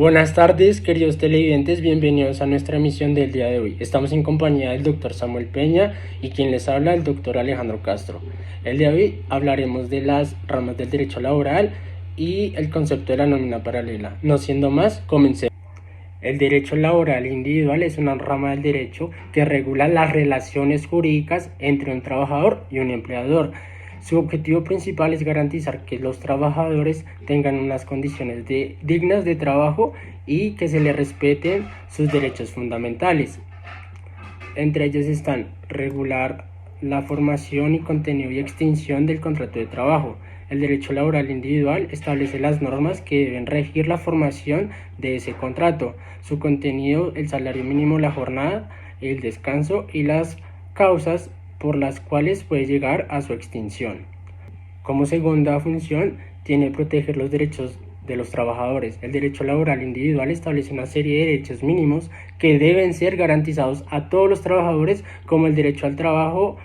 Buenas tardes, queridos televidentes, bienvenidos a nuestra emisión del día de hoy. Estamos en compañía del doctor Samuel Peña y quien les habla, el doctor Alejandro Castro. El día de hoy hablaremos de las ramas del derecho laboral y el concepto de la nómina paralela. No siendo más, comencemos. El derecho laboral individual es una rama del derecho que regula las relaciones jurídicas entre un trabajador y un empleador. Su objetivo principal es garantizar que los trabajadores tengan unas condiciones dignas de trabajo y que se les respeten sus derechos fundamentales. Entre ellos están regular la formación y contenido y extinción del contrato de trabajo. El derecho laboral individual establece las normas que deben regir la formación de ese contrato, su contenido, el salario mínimo, la jornada, el descanso y las causas por las cuales puede llegar a su extinción. Como segunda función, tiene proteger los derechos de los trabajadores. El derecho laboral individual establece una serie de derechos mínimos que deben ser garantizados a todos los trabajadores, como el derecho al trabajo,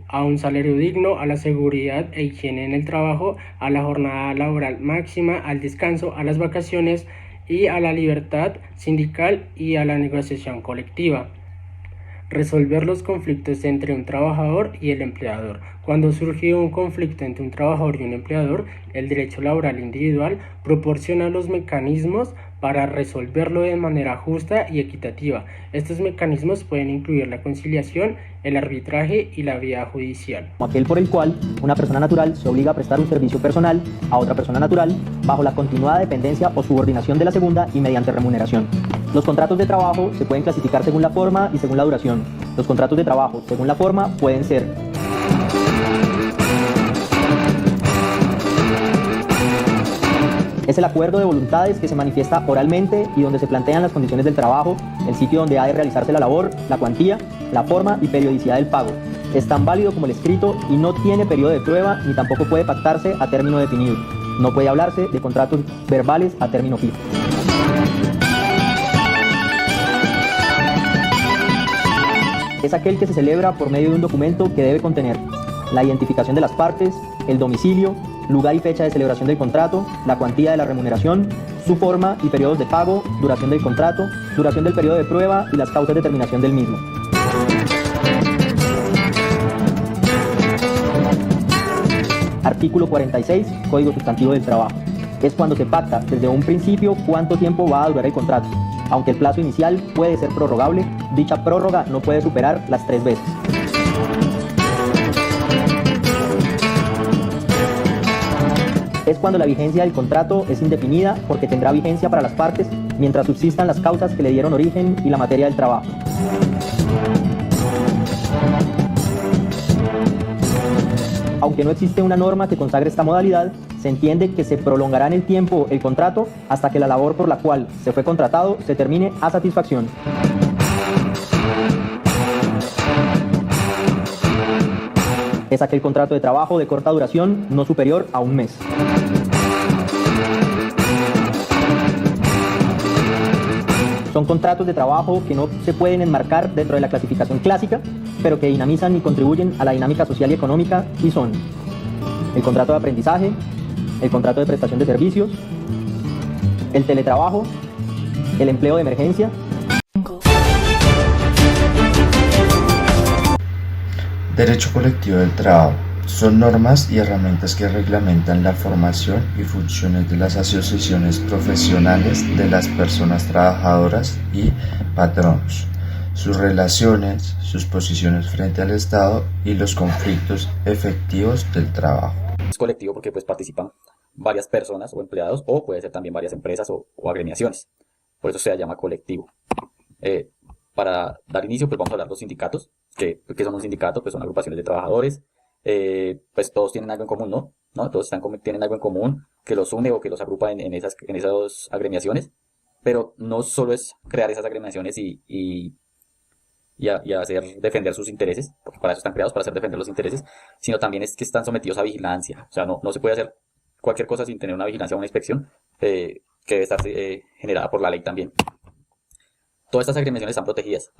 a un salario digno, a la seguridad e higiene en el trabajo, a la jornada laboral máxima, al descanso, a las vacaciones y a la libertad sindical y a la negociación colectiva. Resolver los conflictos entre un trabajador y el empleador. Cuando surge un conflicto entre un trabajador y un empleador, el derecho laboral individual proporciona los mecanismos para resolverlo de manera justa y equitativa. Estos mecanismos pueden incluir la conciliación, el arbitraje y la vía judicial. Aquel por el cual una persona natural se obliga a prestar un servicio personal a otra persona natural bajo la continuada dependencia o subordinación de la segunda y mediante remuneración. Los contratos de trabajo se pueden clasificar según la forma y según la duración. Los contratos de trabajo según la forma pueden ser: es el acuerdo de voluntades que se manifiesta oralmente y donde se plantean las condiciones del trabajo, el sitio donde ha de realizarse la labor, la cuantía, la forma y periodicidad del pago. Es tan válido como el escrito y no tiene periodo de prueba ni tampoco puede pactarse a término definido. No puede hablarse de contratos verbales a término fijo. Es aquel que se celebra por medio de un documento que debe contener la identificación de las partes, el domicilio, lugar y fecha de celebración del contrato, la cuantía de la remuneración, su forma y periodos de pago, duración del contrato, duración del periodo de prueba y las causas de terminación del mismo. Artículo 46, Código Sustantivo del Trabajo. Es cuando se pacta desde un principio cuánto tiempo va a durar el contrato. Aunque el plazo inicial puede ser prorrogable, dicha prórroga no puede superar las 3 veces. Es cuando la vigencia del contrato es indefinida porque tendrá vigencia para las partes mientras subsistan las causas que le dieron origen y la materia del trabajo. Aunque no existe una norma que consagre esta modalidad, se entiende que se prolongará en el tiempo el contrato hasta que la labor por la cual se fue contratado se termine a satisfacción. Es aquel contrato de trabajo de corta duración no superior a 1 mes. Son contratos de trabajo que no se pueden enmarcar dentro de la clasificación clásica, pero que dinamizan y contribuyen a la dinámica social y económica y son el contrato de aprendizaje, el contrato de prestación de servicios, el teletrabajo, el empleo de emergencia. Derecho colectivo del trabajo. Son normas y herramientas que reglamentan la formación y funciones de las asociaciones profesionales de las personas trabajadoras y patronos, sus relaciones, sus posiciones frente al Estado y los conflictos efectivos del trabajo. Es colectivo porque pues participan varias personas o empleados, o puede ser también varias empresas o agremiaciones. Por eso se llama colectivo. Para dar inicio, pues vamos a hablar de los sindicatos. ¿Qué son un sindicato? Pues son agrupaciones de trabajadores. Pues todos tienen algo en común, ¿no? Todos tienen algo en común que los une o que los agrupa en esas agremiaciones. Pero no solo es crear esas agremiaciones y defender sus intereses, porque para eso están creados, para hacer defender los intereses, sino también es que están sometidos a vigilancia. O sea, no se puede hacer cualquier cosa sin tener una vigilancia o una inspección que debe estar generada por la ley también. Todas estas agremiaciones están protegidas,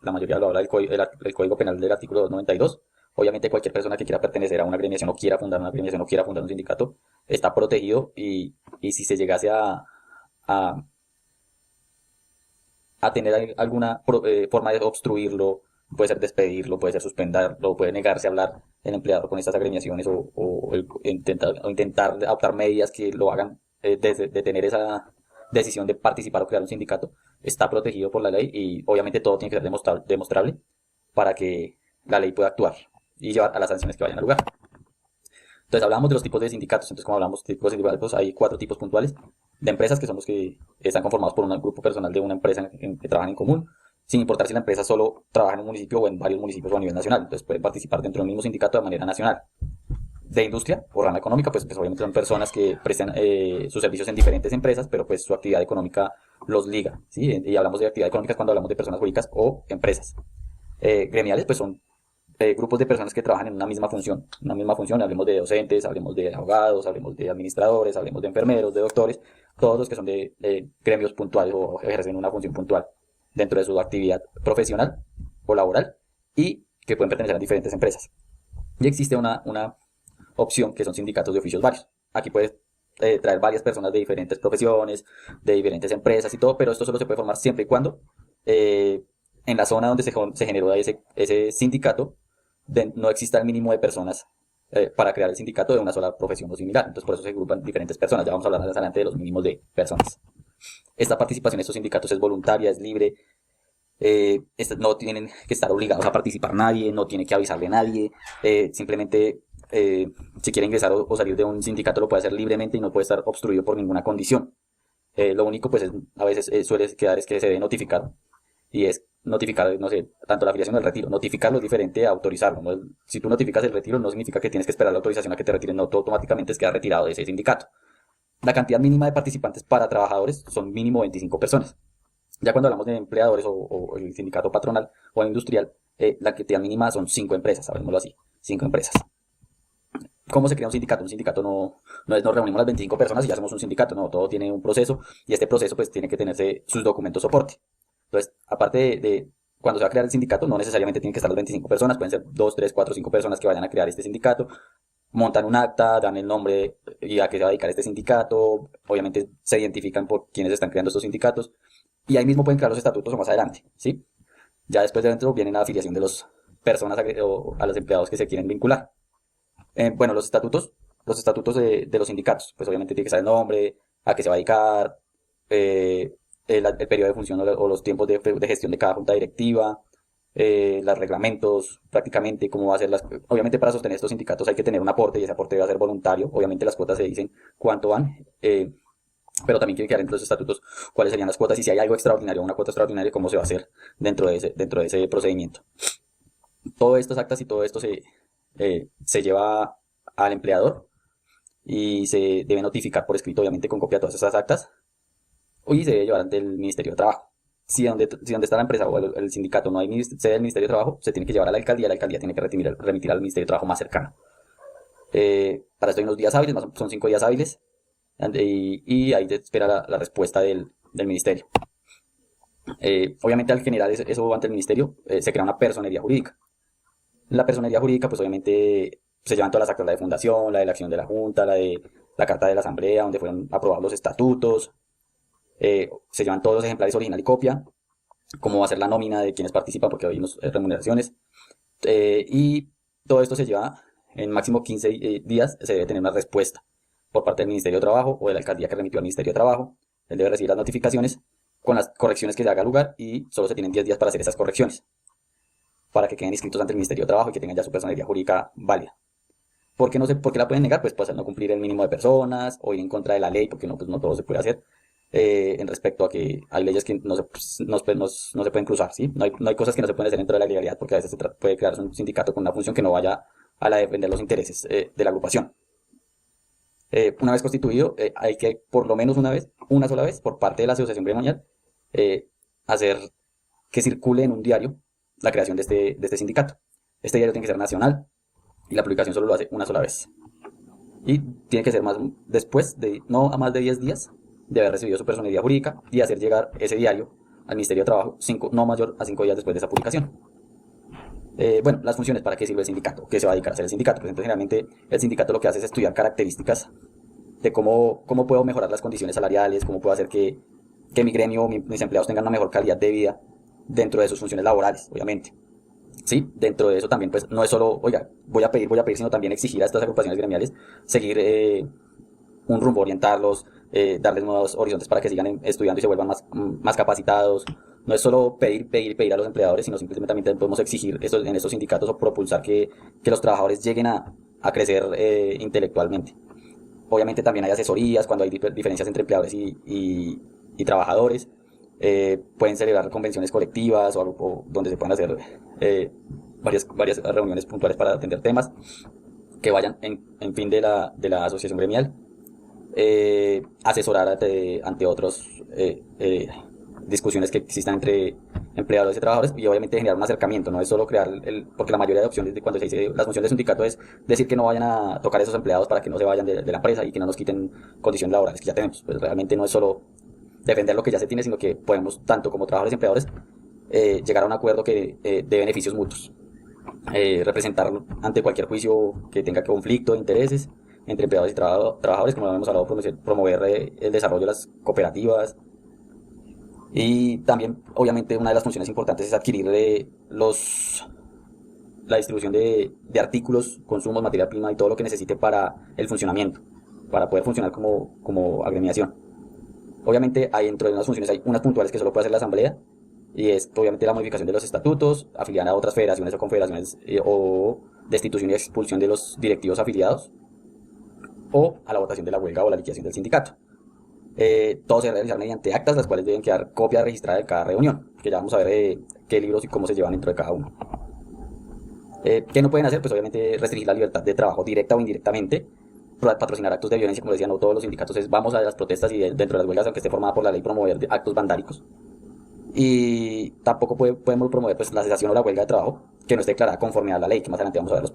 la mayoría lo habla el Código Penal del artículo 292. Obviamente cualquier persona que quiera pertenecer a una agremiación o quiera fundar una agremiación o quiera fundar un sindicato está protegido y si se llegase a a tener alguna forma de obstruirlo, puede ser despedirlo, puede ser suspenderlo, puede negarse a hablar el empleador con estas agremiaciones o intentar adoptar medidas que lo hagan detener esa decisión de participar o crear un sindicato, está protegido por la ley y obviamente todo tiene que ser demostrable para que la ley pueda actuar y llevar a las sanciones que vayan a lugar. Entonces hablamos de los tipos de sindicatos. Entonces, como hablamos de tipos de sindicatos, hay 4 tipos puntuales de empresas, que son los que están conformados por un grupo personal de una empresa que trabajan en común, sin importar si la empresa solo trabaja en un municipio o en varios municipios o a nivel nacional. Entonces pueden participar dentro del mismo sindicato de manera nacional. De industria o rama económica, pues obviamente son personas que prestan sus servicios en diferentes empresas, pero pues su actividad económica los liga, ¿sí? Y hablamos de actividad económica cuando hablamos de personas jurídicas o empresas. Gremiales, pues son grupos de personas que trabajan en una misma función, hablemos de docentes, hablemos de abogados, hablemos de administradores, hablemos de enfermeros, de doctores, todos los que son de gremios puntuales o ejercen una función puntual dentro de su actividad profesional o laboral y que pueden pertenecer a diferentes empresas. Y existe una opción que son sindicatos de oficios varios. Aquí puedes traer varias personas de diferentes profesiones, de diferentes empresas y todo, pero esto solo se puede formar siempre y cuando en la zona donde se generó ese sindicato no exista el mínimo de personas para crear el sindicato de una sola profesión o similar. Entonces por eso se agrupan diferentes personas. Ya vamos a hablar más adelante de los mínimos de personas. Esta participación en estos sindicatos es voluntaria, es libre. No tienen que estar obligados a participar nadie, no tiene que avisarle a nadie. Simplemente si quiere ingresar o salir de un sindicato lo puede hacer libremente y no puede estar obstruido por ninguna condición. Lo único pues a veces suele quedar es que se debe notificar, y es notificar, no sé, tanto la afiliación o el retiro. Notificarlo es diferente a autorizarlo, ¿no? Si tú notificas el retiro no significa que tienes que esperar la autorización a que te retiren, no, tú automáticamente quedas retirado de ese sindicato. La cantidad mínima de participantes para trabajadores son mínimo 25 personas. Ya cuando hablamos de empleadores o el sindicato patronal o industrial, la cantidad mínima son 5 empresas, sabémoslo así, 5 empresas. ¿Cómo se crea un sindicato? Un sindicato no es nos reunimos las 25 personas y ya hacemos un sindicato, no, todo tiene un proceso y este proceso pues tiene que tenerse sus documentos soporte. Entonces, aparte de cuando se va a crear el sindicato, no necesariamente tienen que estar las 25 personas, pueden ser 2, 3, 4, 5 personas que vayan a crear este sindicato, montan un acta, dan el nombre y a qué se va a dedicar este sindicato, obviamente se identifican por quienes están creando estos sindicatos y ahí mismo pueden crear los estatutos o más adelante, ¿sí? Ya después de dentro viene la afiliación de las personas o a los empleados que se quieren vincular. Bueno, los estatutos de los sindicatos, pues obviamente tiene que estar el nombre, a qué se va a dedicar, el periodo de función o los tiempos de gestión de cada junta directiva, los reglamentos, prácticamente cómo va a ser obviamente para sostener estos sindicatos hay que tener un aporte y ese aporte debe ser voluntario, obviamente las cuotas se dicen cuánto van, pero también tiene que quedar en los estatutos cuáles serían las cuotas y si hay algo extraordinario, una cuota extraordinaria, cómo se va a hacer dentro de ese procedimiento. Todas estas actas y todo esto se lleva al empleador y se debe notificar por escrito, obviamente con copia de todas esas actas, y se debe llevar ante el Ministerio de Trabajo. Si donde está la empresa o el sindicato no hay sede del Ministerio de Trabajo, se tiene que llevar a la alcaldía tiene que remitir al Ministerio de Trabajo más cercano. Para esto hay unos días hábiles, son 5 días hábiles, y ahí se espera la respuesta del ministerio. Obviamente al generar eso ante el ministerio, se crea una personería jurídica. La personería jurídica, pues obviamente se llevan todas las actas, la de fundación, la de la acción de la junta, la carta de la asamblea, donde fueron aprobados los estatutos, se llevan todos los ejemplares original y copia, cómo va a ser la nómina de quienes participan, porque hoy hay remuneraciones, y todo esto se lleva en máximo 15 días, se debe tener una respuesta por parte del Ministerio de Trabajo o de la alcaldía que remitió al Ministerio de Trabajo. Él debe recibir las notificaciones con las correcciones que se haga lugar y solo se tienen 10 días para hacer esas correcciones, para que queden inscritos ante el Ministerio de Trabajo y que tengan ya su personería jurídica válida. ¿Por qué la pueden negar? Pues no cumplir el mínimo de personas o ir en contra de la ley, porque no todo se puede hacer. En respecto a que hay leyes que no se pueden cruzar, ¿sí? No hay cosas que no se pueden hacer dentro de la legalidad, porque a veces puede crearse un sindicato con una función que no vaya a la de defender los intereses de la agrupación. Una vez constituido, hay que por lo menos una sola vez, por parte de la asociación gremial, hacer que circule en un diario la creación de este sindicato. Este diario tiene que ser nacional y la publicación solo lo hace una sola vez. Y tiene que ser después de no a más de 10 días de haber recibido su personería jurídica y hacer llegar ese diario al Ministerio de Trabajo no mayor a 5 días después de esa publicación. Bueno, las funciones, ¿para qué sirve el sindicato? ¿Qué se va a dedicar a hacer el sindicato? Pues entonces generalmente el sindicato lo que hace es estudiar características de cómo puedo mejorar las condiciones salariales, cómo puedo hacer que que mi gremio, mis empleados tengan una mejor calidad de vida dentro de sus funciones laborales, obviamente. Sí, dentro de eso también, pues, no es solo, oiga, voy a pedir, sino también exigir a estas agrupaciones gremiales seguir un rumbo, orientarlos, darles nuevos horizontes para que sigan estudiando y se vuelvan más capacitados. No es solo pedir a los empleadores, sino simplemente también podemos exigir en estos sindicatos o propulsar que los trabajadores lleguen a crecer intelectualmente. Obviamente también hay asesorías cuando hay diferencias entre empleadores y trabajadores. Pueden celebrar convenciones colectivas o donde se puedan hacer varias reuniones puntuales para atender temas que vayan en fin de la asociación gremial. Asesorar ante otros discusiones que existan entre empleadores y trabajadores, y obviamente generar un acercamiento. No es solo crear porque la mayoría de opciones de cuando se dice las funciones de sindicato es decir que no vayan a tocar a esos empleados para que no se vayan de la empresa y que no nos quiten condiciones laborales que ya tenemos. Pues realmente no es solo defender lo que ya se tiene, sino que podemos, tanto como trabajadores y empleadores, llegar a un acuerdo de beneficios mutuos. Representar ante cualquier juicio que tenga conflicto de intereses entre empleados y trabajadores, como lo hemos hablado, promover el desarrollo de las cooperativas. Y también, obviamente, una de las funciones importantes es adquirir la distribución de artículos, consumos, materia prima y todo lo que necesite para el funcionamiento, para poder funcionar como agremiación. Obviamente, dentro de unas funciones hay unas puntuales que solo puede hacer la asamblea, y es obviamente la modificación de los estatutos, afiliar a otras federaciones o confederaciones, o destitución y expulsión de los directivos afiliados, o a la votación de la huelga o la liquidación del sindicato. Todo se realiza mediante actas, las cuales deben quedar copia registrada de cada reunión, que ya vamos a ver qué libros y cómo se llevan dentro de cada uno. ¿Qué no pueden hacer? Pues obviamente restringir la libertad de trabajo directa o indirectamente, patrocinar actos de violencia, como decían, no todos los sindicatos vamos a las protestas y dentro de las huelgas, aunque esté formada por la ley, promover actos vandálicos. Y tampoco podemos promover pues la cesación o la huelga de trabajo que no esté declarada conforme a la ley, que más adelante vamos a ver los